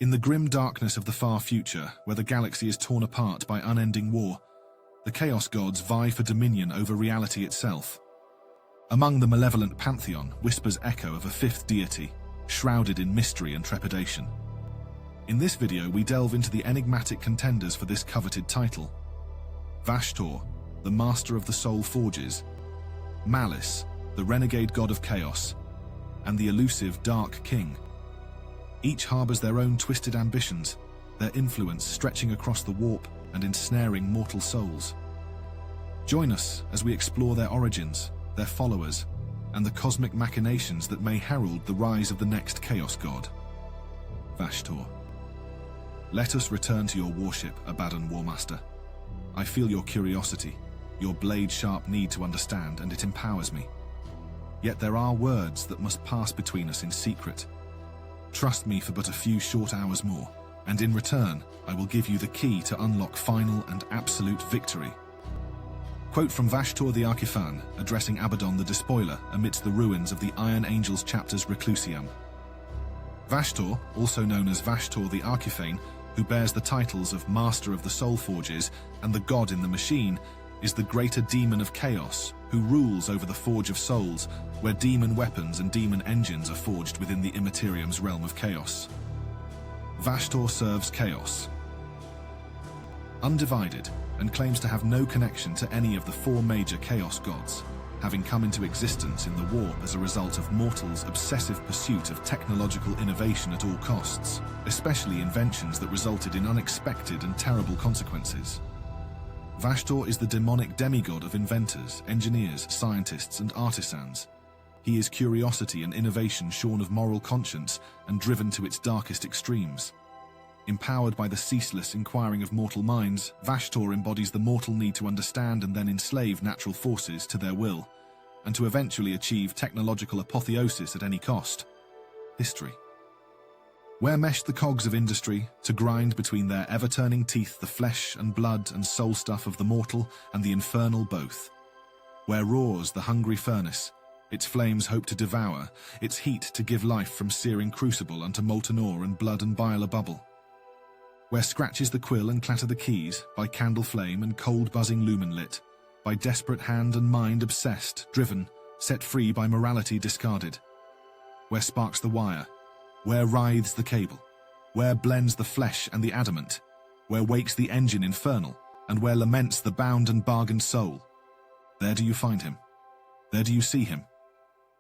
In the grim darkness of the far future, where the galaxy is torn apart by unending war, the Chaos gods vie for dominion over reality itself. Among the malevolent pantheon whispers echo of a fifth deity, shrouded in mystery and trepidation. In this video, we delve into the enigmatic contenders for this coveted title. Vashtor, the master of the soul forges, Malice, the renegade god of chaos, and the elusive Dark King. Each harbors their own twisted ambitions, their influence stretching across the warp and ensnaring mortal souls. Join us as we explore their origins, their followers, and the cosmic machinations that may herald the rise of the next Chaos god. Vashtor. Let us return to your warship, Abaddon Warmaster. I feel your curiosity, your blade-sharp need to understand, and it empowers me. Yet there are words that must pass between us in secret. Trust me for but a few short hours more, and in return, I will give you the key to unlock final and absolute victory. Quote from Vashtor the Archiphan, addressing Abaddon the Despoiler amidst the ruins of the Iron Angels chapter's Reclusium. Vashtor, also known as Vashtor the Archiphane, who bears the titles of Master of the Soul Forges and the God in the Machine, is the greater demon of chaos, who rules over the Forge of Souls, where demon weapons and demon engines are forged within the Immaterium's realm of chaos. Vashtor serves chaos, undivided, and claims to have no connection to any of the four major chaos gods, having come into existence in the warp as a result of mortals' obsessive pursuit of technological innovation at all costs, especially inventions that resulted in unexpected and terrible consequences. Vashtor is the demonic demigod of inventors, engineers, scientists, and artisans. He is curiosity and innovation shorn of moral conscience and driven to its darkest extremes. Empowered by the ceaseless inquiring of mortal minds, Vashtor embodies the mortal need to understand and then enslave natural forces to their will, and to eventually achieve technological apotheosis at any cost. History. Where mesh the cogs of industry to grind between their ever-turning teeth the flesh and blood and soul stuff of the mortal and the infernal both. Where roars the hungry furnace, its flames hope to devour, its heat to give life from searing crucible unto molten ore and blood and bile a bubble. Where scratches the quill and clatter the keys, by candle flame and cold buzzing lumen lit, by desperate hand and mind obsessed, driven, set free by morality discarded. Where sparks the wire, where writhes the cable, where blends the flesh and the adamant, where wakes the engine infernal, and where laments the bound and bargained soul. There do you find him, there do you see him,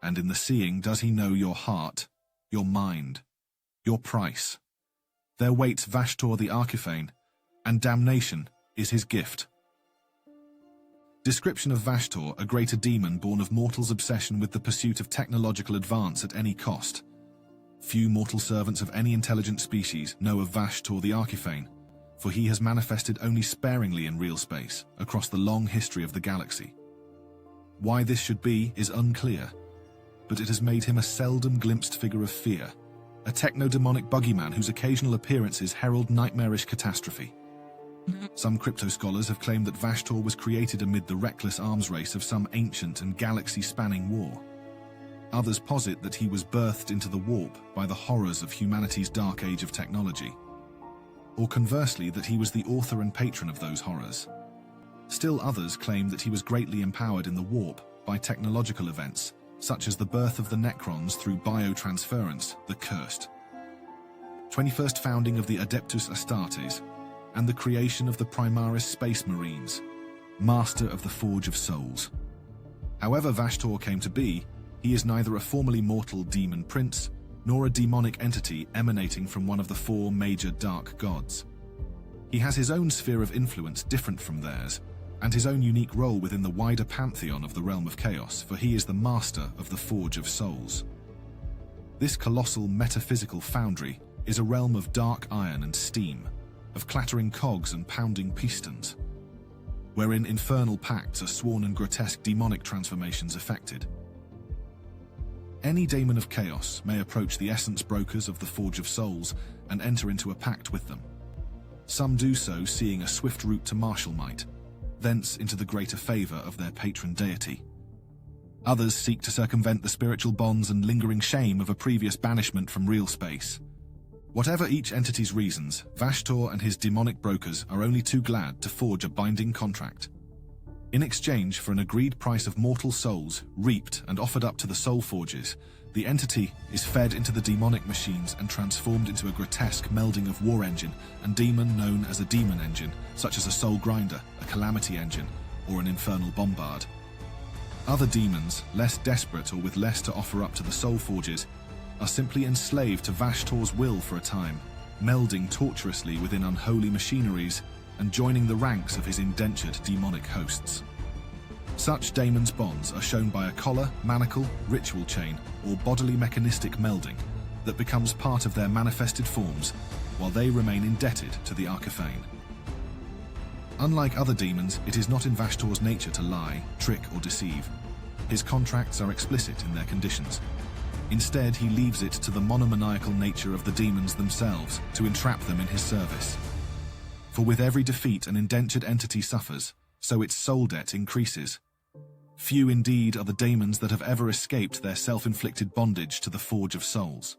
and in the seeing does he know your heart, your mind, your price. There waits Vashtor the Archiphane, and damnation is his gift. Description of Vashtor, a greater demon born of mortals' obsession with the pursuit of technological advance at any cost. Few mortal servants of any intelligent species know of Vashtor the Archiphane, for he has manifested only sparingly in real space across the long history of the galaxy. Why this should be is unclear, but it has made him a seldom glimpsed figure of fear, a techno-demonic boogeyman whose occasional appearances herald nightmarish catastrophe. Some crypto scholars have claimed that Vashtor was created amid the reckless arms race of some ancient and galaxy-spanning war. Others posit that he was birthed into the warp by the horrors of humanity's dark age of technology, or conversely that he was the author and patron of those horrors. Still others claim that he was greatly empowered in the warp by technological events, such as the birth of the Necrons through biotransference, the Cursed, 21st founding of the Adeptus Astartes, and the creation of the Primaris Space Marines, master of the Forge of Souls. However Vashtor came to be, he is neither a formerly mortal demon prince, nor a demonic entity emanating from one of the four major dark gods. He has his own sphere of influence different from theirs, and his own unique role within the wider pantheon of the realm of chaos, for he is the master of the Forge of Souls. This colossal metaphysical foundry is a realm of dark iron and steam, of clattering cogs and pounding pistons, wherein infernal pacts are sworn and grotesque demonic transformations effected. Any daemon of chaos may approach the essence brokers of the Forge of Souls and enter into a pact with them. Some do so seeing a swift route to martial might, thence into the greater favor of their patron deity. Others seek to circumvent the spiritual bonds and lingering shame of a previous banishment from real space. Whatever each entity's reasons, Vashtor and his demonic brokers are only too glad to forge a binding contract. In exchange for an agreed price of mortal souls, reaped and offered up to the soul forges, the entity is fed into the demonic machines and transformed into a grotesque melding of war engine and demon known as a demon engine, such as a soul grinder, a calamity engine, or an infernal bombard. Other demons, less desperate or with less to offer up to the soul forges, are simply enslaved to Vashtor's will for a time, melding tortuously within unholy machineries and joining the ranks of his indentured demonic hosts. Such daemons' bonds are shown by a collar, manacle, ritual chain, or bodily mechanistic melding that becomes part of their manifested forms while they remain indebted to the Archifane. Unlike other demons, it is not in Vashtor's nature to lie, trick, or deceive. His contracts are explicit in their conditions. Instead, he leaves it to the monomaniacal nature of the demons themselves to entrap them in his service. For with every defeat an indentured entity suffers, so its soul debt increases. Few indeed are the daemons that have ever escaped their self-inflicted bondage to the Forge of Souls.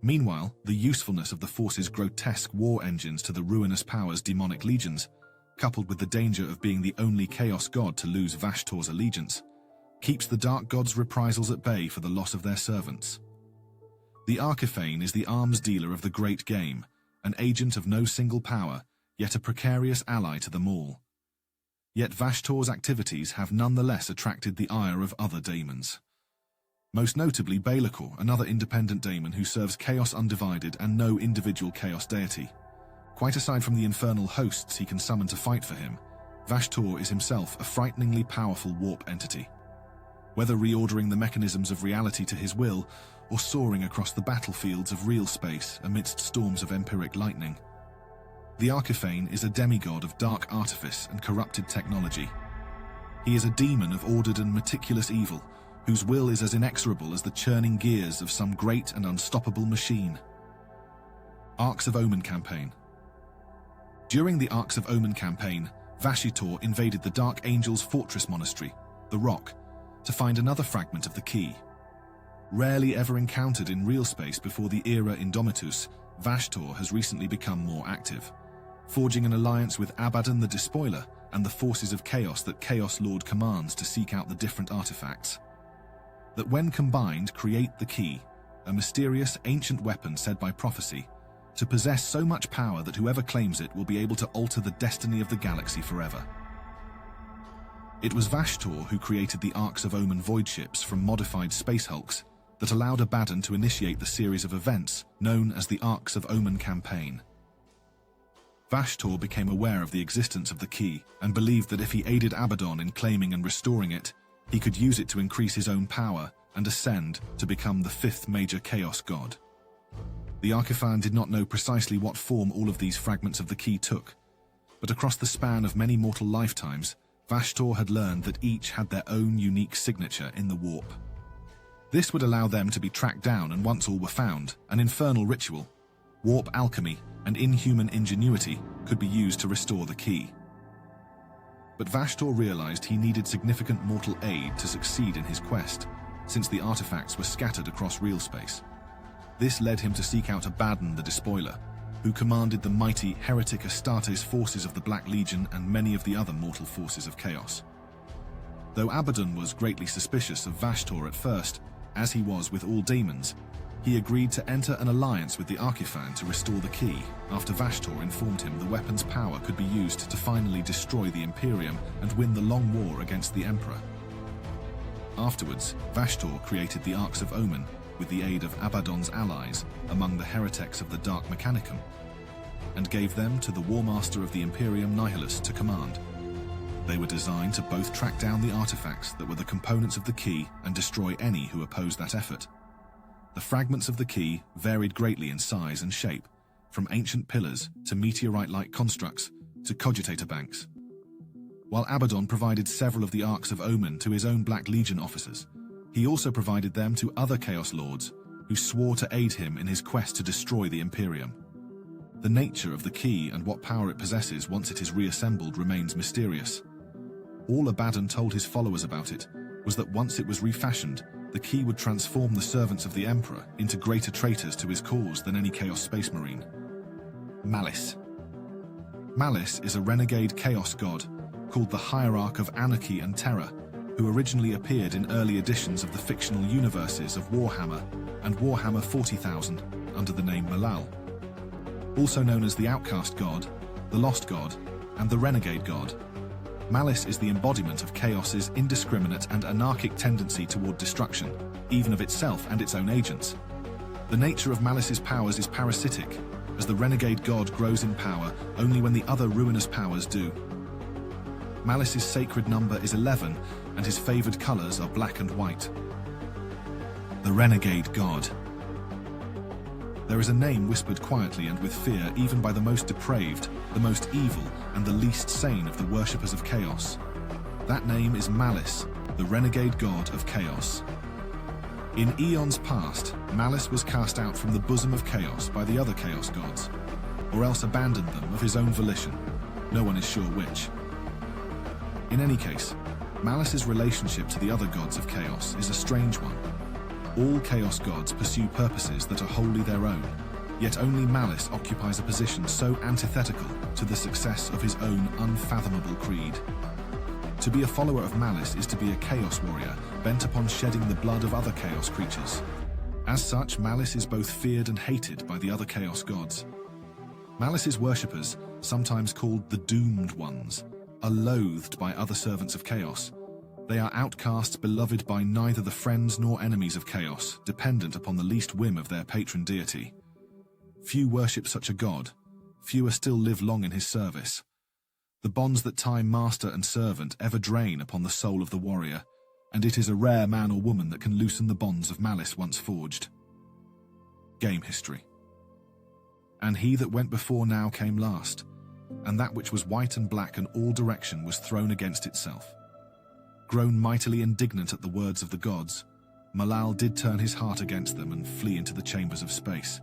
Meanwhile, the usefulness of the Force's grotesque war engines to the ruinous powers' demonic legions, coupled with the danger of being the only Chaos God to lose Vashtor's allegiance, keeps the Dark God's reprisals at bay for the loss of their servants. The Archifane is the arms dealer of the Great Game, an agent of no single power, yet a precarious ally to them all. Yet Vashtor's activities have nonetheless attracted the ire of other daemons. Most notably Balakor, another independent daemon who serves Chaos Undivided and no individual Chaos deity. Quite aside from the infernal hosts he can summon to fight for him, Vashtor is himself a frighteningly powerful warp entity. Whether reordering the mechanisms of reality to his will, or soaring across the battlefields of real space amidst storms of empiric lightning, the Archifane is a demigod of dark artifice and corrupted technology. He is a demon of ordered and meticulous evil, whose will is as inexorable as the churning gears of some great and unstoppable machine. Arcs of Omen Campaign. During the Arcs of Omen campaign, Vashitor invaded the Dark Angel's fortress monastery, the Rock, to find another fragment of the key. Rarely ever encountered in real space before the era Indomitus, Vashtor has recently become more active, forging an alliance with Abaddon the Despoiler and the forces of Chaos that Chaos Lord commands to seek out the different artifacts. That when combined create the key, a mysterious ancient weapon said by prophecy, to possess so much power that whoever claims it will be able to alter the destiny of the galaxy forever. It was Vashtor who created the Arcs of Omen void ships from modified space hulks that allowed Abaddon to initiate the series of events known as the Arcs of Omen campaign. Vashtor became aware of the existence of the key and believed that if he aided Abaddon in claiming and restoring it, he could use it to increase his own power and ascend to become the fifth major Chaos God. The Archifane did not know precisely what form all of these fragments of the key took, but across the span of many mortal lifetimes, Vashtor had learned that each had their own unique signature in the warp. This would allow them to be tracked down, and once all were found, an infernal ritual, warp alchemy, and inhuman ingenuity could be used to restore the key. But Vashtor realized he needed significant mortal aid to succeed in his quest, since the artifacts were scattered across real space. This led him to seek out Abaddon the Despoiler, who commanded the mighty heretic Astartes forces of the Black Legion and many of the other mortal forces of Chaos. Though Abaddon was greatly suspicious of Vashtor at first, as he was with all demons, he agreed to enter an alliance with the Archifane to restore the key after Vashtor informed him the weapon's power could be used to finally destroy the Imperium and win the long war against the Emperor. Afterwards, Vashtor created the Arcs of Omen with the aid of Abaddon's allies among the heretics of the Dark Mechanicum, and gave them to the War Master of the Imperium Nihilus to command. They were designed to both track down the artifacts that were the components of the key and destroy any who opposed that effort. The fragments of the key varied greatly in size and shape, from ancient pillars to meteorite-like constructs to cogitator banks. While Abaddon provided several of the Arcs of Omen to his own Black Legion officers, he also provided them to other Chaos Lords who swore to aid him in his quest to destroy the Imperium. The nature of the key and what power it possesses once it is reassembled remains mysterious. All Abaddon told his followers about it was that once it was refashioned, the key would transform the servants of the Emperor into greater traitors to his cause than any Chaos Space Marine. Malice. Malice is a renegade Chaos god called the Hierarch of Anarchy and Terror, who originally appeared in early editions of the fictional universes of Warhammer and Warhammer 40,000 under the name Malal. Also known as the Outcast God, the Lost God, and the Renegade God, Malice is the embodiment of Chaos's indiscriminate and anarchic tendency toward destruction, even of itself and its own agents. The nature of Malice's powers is parasitic, as the Renegade God grows in power only when the other ruinous powers do. Malice's sacred number is 11, and his favored colors are black and white. The Renegade God. There is a name whispered quietly and with fear even by the most depraved, the most evil, and the least sane of the worshippers of Chaos. That name is Malice, the Renegade God of Chaos. In eons past, Malice was cast out from the bosom of Chaos by the other Chaos gods, or else abandoned them of his own volition. No one is sure which. In any case, Malice's relationship to the other gods of Chaos is a strange one. All Chaos gods pursue purposes that are wholly their own, yet only Malice occupies a position so antithetical to the success of his own unfathomable creed. To be a follower of Malice is to be a Chaos warrior, bent upon shedding the blood of other Chaos creatures. As such, Malice is both feared and hated by the other Chaos gods. Malice's worshippers, sometimes called the Doomed Ones, are loathed by other servants of Chaos. They are outcasts beloved by neither the friends nor enemies of Chaos, dependent upon the least whim of their patron deity. Few worship such a god, fewer still live long in his service. The bonds that tie master and servant ever drain upon the soul of the warrior, and it is a rare man or woman that can loosen the bonds of Malice once forged. Game history. And he that went before now came last, and that which was white and black in all direction was thrown against itself. Grown mightily indignant at the words of the gods, Malal did turn his heart against them and flee into the chambers of space.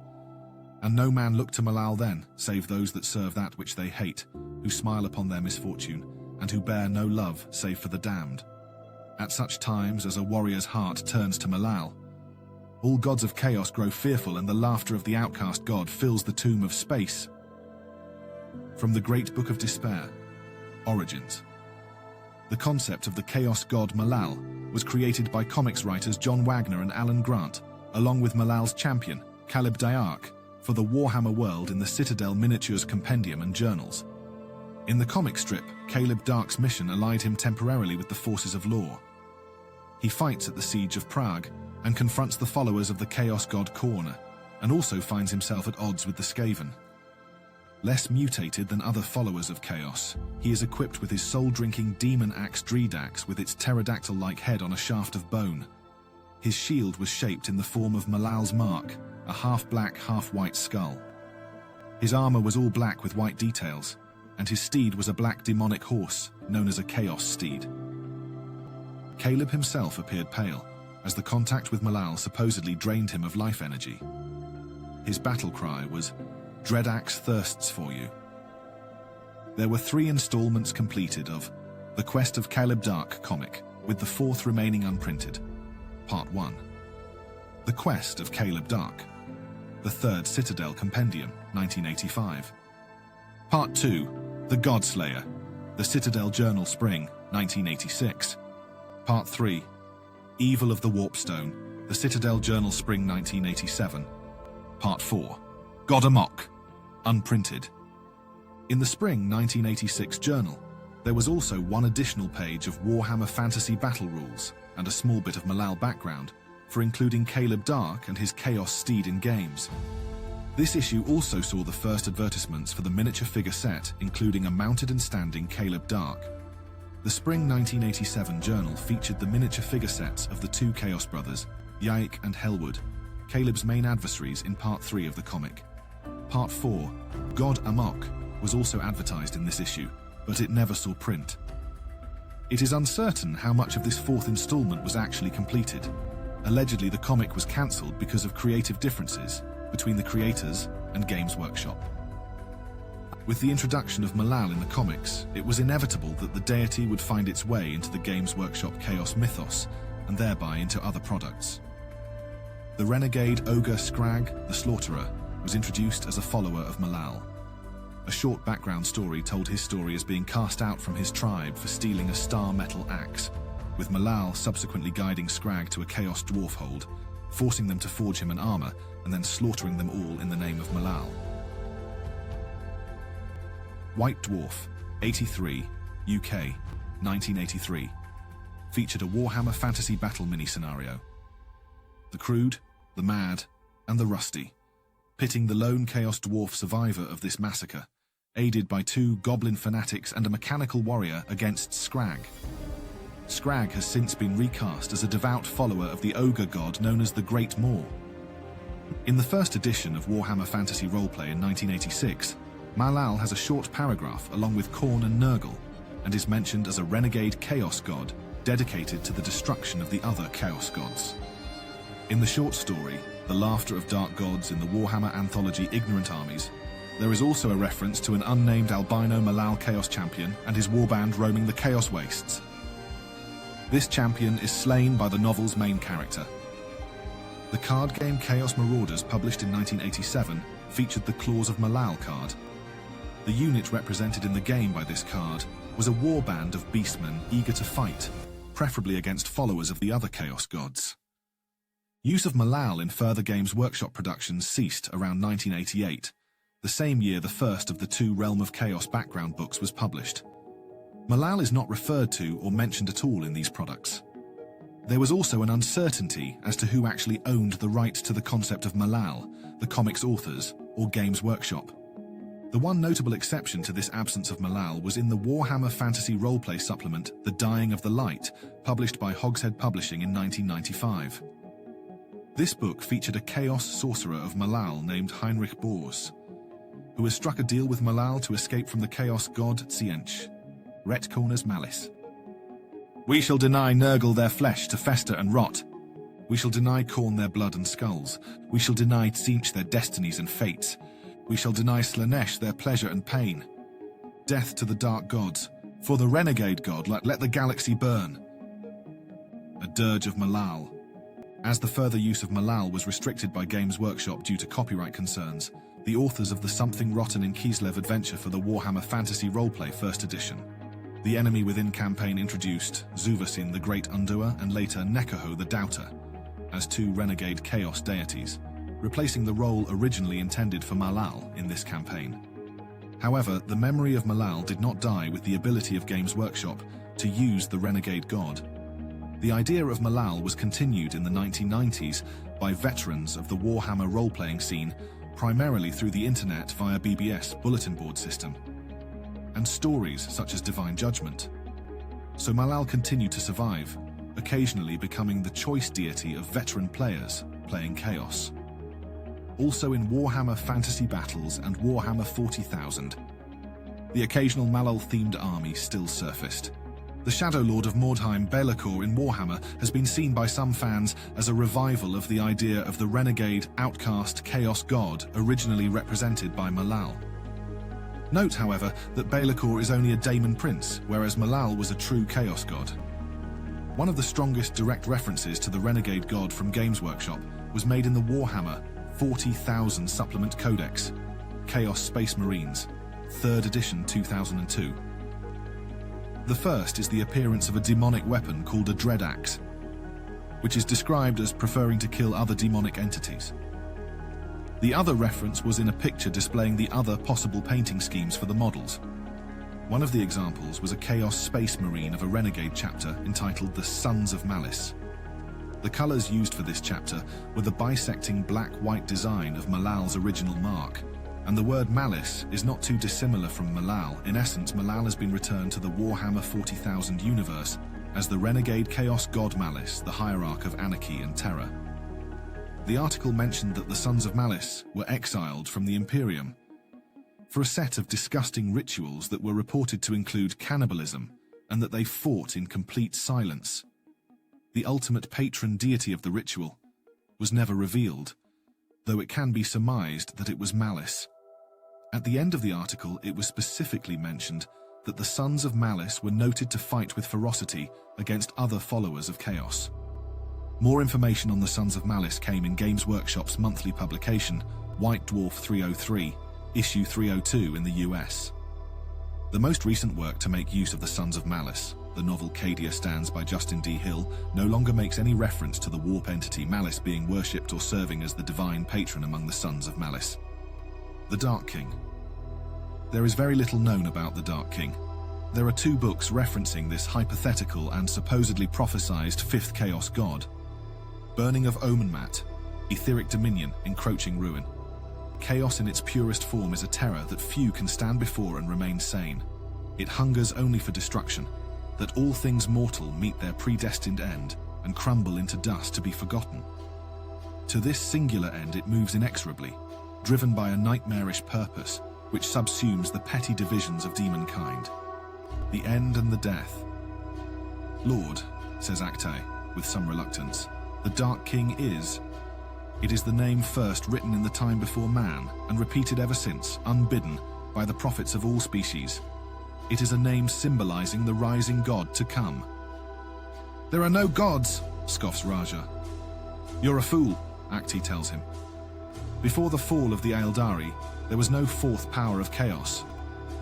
And no man looked to Malal then, save those that serve that which they hate, who smile upon their misfortune, and who bear no love save for the damned. At such times as a warrior's heart turns to Malal, all gods of Chaos grow fearful, and the laughter of the outcast god fills the tomb of space. From the Great Book of Despair, Origins. The concept of the Chaos god Malal was created by comics writers John Wagner and Alan Grant, along with Malal's champion, Caleb Diarch, for the Warhammer world in the Citadel Miniatures Compendium and Journals. In the comic strip, Caleb Diarch's mission allied him temporarily with the forces of law. He fights at the Siege of Prague and confronts the followers of the Chaos god Korn, and also finds himself at odds with the Skaven. Less mutated than other followers of Chaos, he is equipped with his soul-drinking demon axe Dredax with its pterodactyl-like head on a shaft of bone. His shield was shaped in the form of Malal's mark, a half-black, half-white skull. His armor was all black with white details, and his steed was a black demonic horse, known as a Chaos steed. Caleb himself appeared pale, as the contact with Malal supposedly drained him of life energy. His battle cry was, "Dredax thirsts for you." There were 3 installments completed of The Quest of Caleb Diarch comic, with the 4th remaining unprinted. Part 1. The Quest of Caleb Diarch. The 3rd Citadel Compendium, 1985. Part 2. The Godslayer. The Citadel Journal Spring, 1986. Part 3. Evil of the Warpstone. The Citadel Journal Spring, 1987. Part 4. God Amok. Unprinted. In the Spring 1986 journal, there was also one additional page of Warhammer Fantasy Battle Rules and a small bit of Malal background for including Caleb Diarch and his Chaos steed in games. This issue also saw the first advertisements for the miniature figure set, including a mounted and standing Caleb Diarch. The Spring 1987 journal featured the miniature figure sets of the 2 Chaos brothers, Yaik and Helwood, Caleb's main adversaries in Part 3 of the comic. Part 4, God Amok, was also advertised in this issue, but it never saw print. It is uncertain how much of this 4th installment was actually completed. Allegedly, the comic was cancelled because of creative differences between the creators and Games Workshop. With the introduction of Malal in the comics, it was inevitable that the deity would find its way into the Games Workshop Chaos mythos, and thereby into other products. The renegade ogre Scrag, the Slaughterer, was introduced as a follower of Malal. A short background story told his story as being cast out from his tribe for stealing a star metal axe, with Malal subsequently guiding Scrag to a Chaos Dwarf hold, forcing them to forge him an armor, and then slaughtering them all in the name of Malal. White Dwarf, 83, UK, 1983, featured a Warhammer fantasy battle mini-scenario. The crude, the mad, and the rusty, pitting the lone Chaos Dwarf survivor of this massacre, aided by 2 goblin fanatics and a mechanical warrior against Scrag. Scrag has since been recast as a devout follower of the ogre god known as the Great Maw. In the first edition of Warhammer Fantasy Roleplay in 1986, Malal has a short paragraph along with Khorne and Nurgle, and is mentioned as a renegade chaos god dedicated to the destruction of the other chaos gods. In the short story, The Laughter of Dark Gods in the Warhammer anthology Ignorant Armies, there is also a reference to an unnamed albino Malal chaos champion and his warband roaming the Chaos Wastes. This champion is slain by the novel's main character. The card game Chaos Marauders, published in 1987, featured the Claws of Malal card. The unit represented in the game by this card was a warband of beastmen eager to fight, preferably against followers of the other Chaos gods. Use of Malal in further Games Workshop productions ceased around 1988, the same year the first of the 2 Realm of Chaos background books was published. Malal is not referred to or mentioned at all in these products. There was also an uncertainty as to who actually owned the rights to the concept of Malal, the comics authors, or Games Workshop. The one notable exception to this absence of Malal was in the Warhammer Fantasy Roleplay supplement The Dying of the Light, published by Hogshead Publishing in 1995. This book featured a chaos sorcerer of Malal named Heinrich Bors, who has struck a deal with Malal to escape from the chaos god Tzeentch. Retconner's Malice. We shall deny Nurgle their flesh to fester and rot. We shall deny Khorne their blood and skulls. We shall deny Tzeentch their destinies and fates. We shall deny Slaanesh their pleasure and pain. Death to the dark gods. For the renegade god, let the galaxy burn. A dirge of Malal. As the further use of Malal was restricted by Games Workshop due to copyright concerns, the authors of the Something Rotten in Kislev adventure for the Warhammer Fantasy Roleplay 1st edition, the enemy within campaign introduced Zuvasin the Great Undoer and later Nekaho the Doubter as 2 renegade chaos deities, replacing the role originally intended for Malal in this campaign. However, the memory of Malal did not die with the ability of Games Workshop to use the renegade god. The idea of Malal was continued in the 1990s by veterans of the Warhammer role-playing scene, primarily through the internet via BBS bulletin board system, and stories such as Divine Judgment. So Malal continued to survive, occasionally becoming the choice deity of veteran players playing Chaos. Also in Warhammer Fantasy Battles and Warhammer 40,000, the occasional Malal-themed army still surfaced. The Shadow Lord of Mordheim, Be'lakor in Warhammer, has been seen by some fans as a revival of the idea of the renegade, outcast Chaos god originally represented by Malal. Note, however, that Be'lakor is only a daemon prince, whereas Malal was a true Chaos god. One of the strongest direct references to the renegade god from Games Workshop was made in the Warhammer 40,000 Supplement Codex, Chaos Space Marines, 3rd edition 2002. The first is the appearance of a demonic weapon called a Dread Axe, which is described as preferring to kill other demonic entities. The other reference was in a picture displaying the other possible painting schemes for the models. One of the examples was a Chaos Space Marine of a Renegade chapter entitled The Sons of Malice. The colors used for this chapter were the bisecting black-white design of Malal's original mark, and the word Malice is not too dissimilar from Malal. In essence, Malal has been returned to the Warhammer 40,000 universe as the renegade chaos god Malice, the hierarch of anarchy and terror. The article mentioned that the Sons of Malice were exiled from the Imperium for a set of disgusting rituals that were reported to include cannibalism, and that they fought in complete silence. The ultimate patron deity of the ritual was never revealed, though it can be surmised that it was Malice. At the end of the article, it was specifically mentioned that the Sons of Malice were noted to fight with ferocity against other followers of Chaos. More information on the Sons of Malice came in Games Workshop's monthly publication, White Dwarf 303, issue 302 in the US. The most recent work to make use of the Sons of Malice, the novel Cadia Stands by Justin D. Hill, no longer makes any reference to the warp entity Malice being worshipped or serving as the divine patron among the Sons of Malice. The Dark King. There is very little known about the Dark King. There are 2 books referencing this hypothetical and supposedly prophesized 5th Chaos god. Burning of Omenmat, Etheric Dominion, Encroaching Ruin. Chaos in its purest form is a terror that few can stand before and remain sane. It hungers only for destruction, that all things mortal meet their predestined end and crumble into dust to be forgotten. To this singular end it moves inexorably, driven by a nightmarish purpose which subsumes the petty divisions of demonkind. The end and the death. Lord, says Acte, with some reluctance, the Dark King is. It is the name first written in the time before man, and repeated ever since, unbidden, by the prophets of all species. It is a name symbolizing the rising god to come. There are no gods, scoffs Raja. You're a fool, Acte tells him. Before the fall of the Aeldari, there was no 4th power of chaos.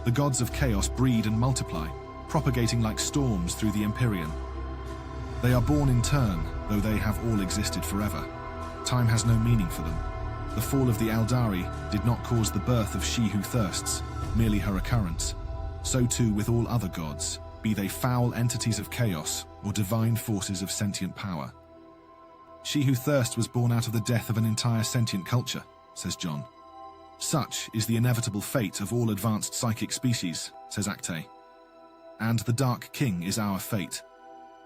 The gods of chaos breed and multiply, propagating like storms through the Empyrean. They are born in turn, though they have all existed forever. Time has no meaning for them. The fall of the Aeldari did not cause the birth of She Who Thirsts, merely her occurrence. So too with all other gods, be they foul entities of chaos or divine forces of sentient power. She Who Thirsts was born out of the death of an entire sentient culture, says John. Such is the inevitable fate of all advanced psychic species, says Acte. And the Dark King is our fate.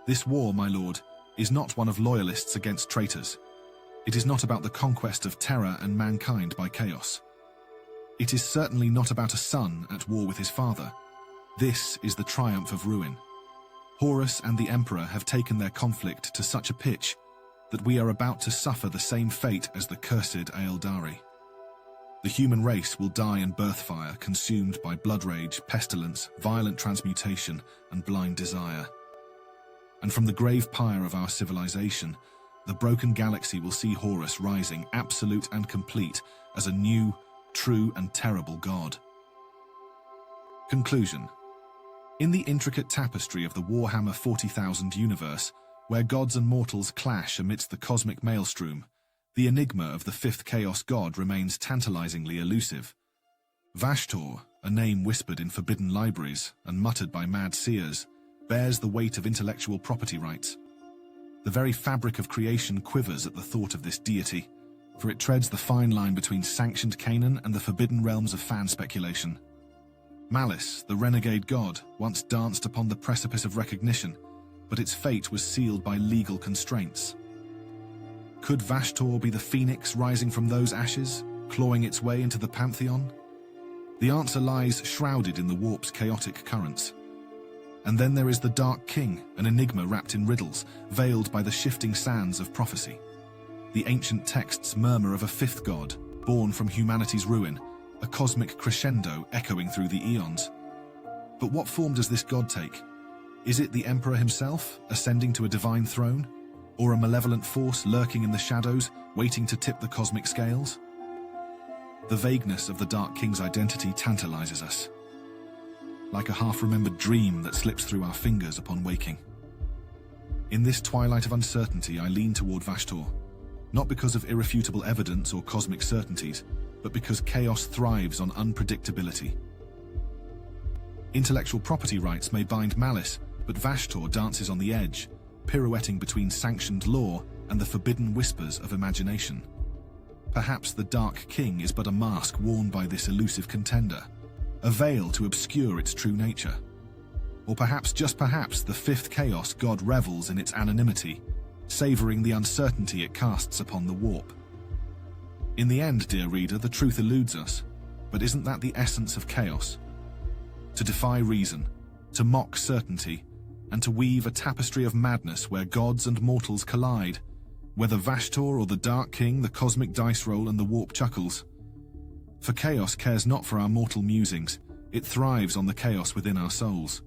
This war, my lord, is not one of loyalists against traitors. It is not about the conquest of terror and mankind by chaos. It is certainly not about a son at war with his father. This is the triumph of ruin. Horus and the Emperor have taken their conflict to such a pitch that we are about to suffer the same fate as the cursed Aeldari. The human race will die in birth fire, consumed by blood rage, pestilence, violent transmutation, and blind desire. And from the grave pyre of our civilization, the broken galaxy will see Horus rising absolute and complete as a new, true and terrible god. Conclusion. In the intricate tapestry of the Warhammer 40,000 universe, where gods and mortals clash amidst the cosmic maelstrom, the enigma of the 5th Chaos god remains tantalizingly elusive. Vashtor, a name whispered in forbidden libraries and muttered by mad seers, bears the weight of intellectual property rights. The very fabric of creation quivers at the thought of this deity, for it treads the fine line between sanctioned Canaan and the forbidden realms of fan speculation. Malice, the renegade god, once danced upon the precipice of recognition, but its fate was sealed by legal constraints. Could Vashtor be the phoenix rising from those ashes, clawing its way into the pantheon? The answer lies shrouded in the warp's chaotic currents. And then there is the Dark King, an enigma wrapped in riddles, veiled by the shifting sands of prophecy. The ancient texts murmur of a 5th god, born from humanity's ruin, a cosmic crescendo echoing through the eons. But what form does this god take? Is it the Emperor himself, ascending to a divine throne? Or a malevolent force lurking in the shadows, waiting to tip the cosmic scales? The vagueness of the Dark King's identity tantalizes us, like a half-remembered dream that slips through our fingers upon waking. In this twilight of uncertainty, I lean toward Vashtor, not because of irrefutable evidence or cosmic certainties, but because chaos thrives on unpredictability. Intellectual property rights may bind Malice, but Vashtor dances on the edge, pirouetting between sanctioned law and the forbidden whispers of imagination. Perhaps the Dark King is but a mask worn by this elusive contender, a veil to obscure its true nature. Or perhaps, just perhaps, the 5th Chaos god revels in its anonymity, savoring the uncertainty it casts upon the warp. In the end, dear reader, the truth eludes us, but isn't that the essence of chaos? To defy reason, to mock certainty, and to weave a tapestry of madness where gods and mortals collide, whether Vashtor or the Dark King, the cosmic dice roll and the warp chuckles. For chaos cares not for our mortal musings, it thrives on the chaos within our souls.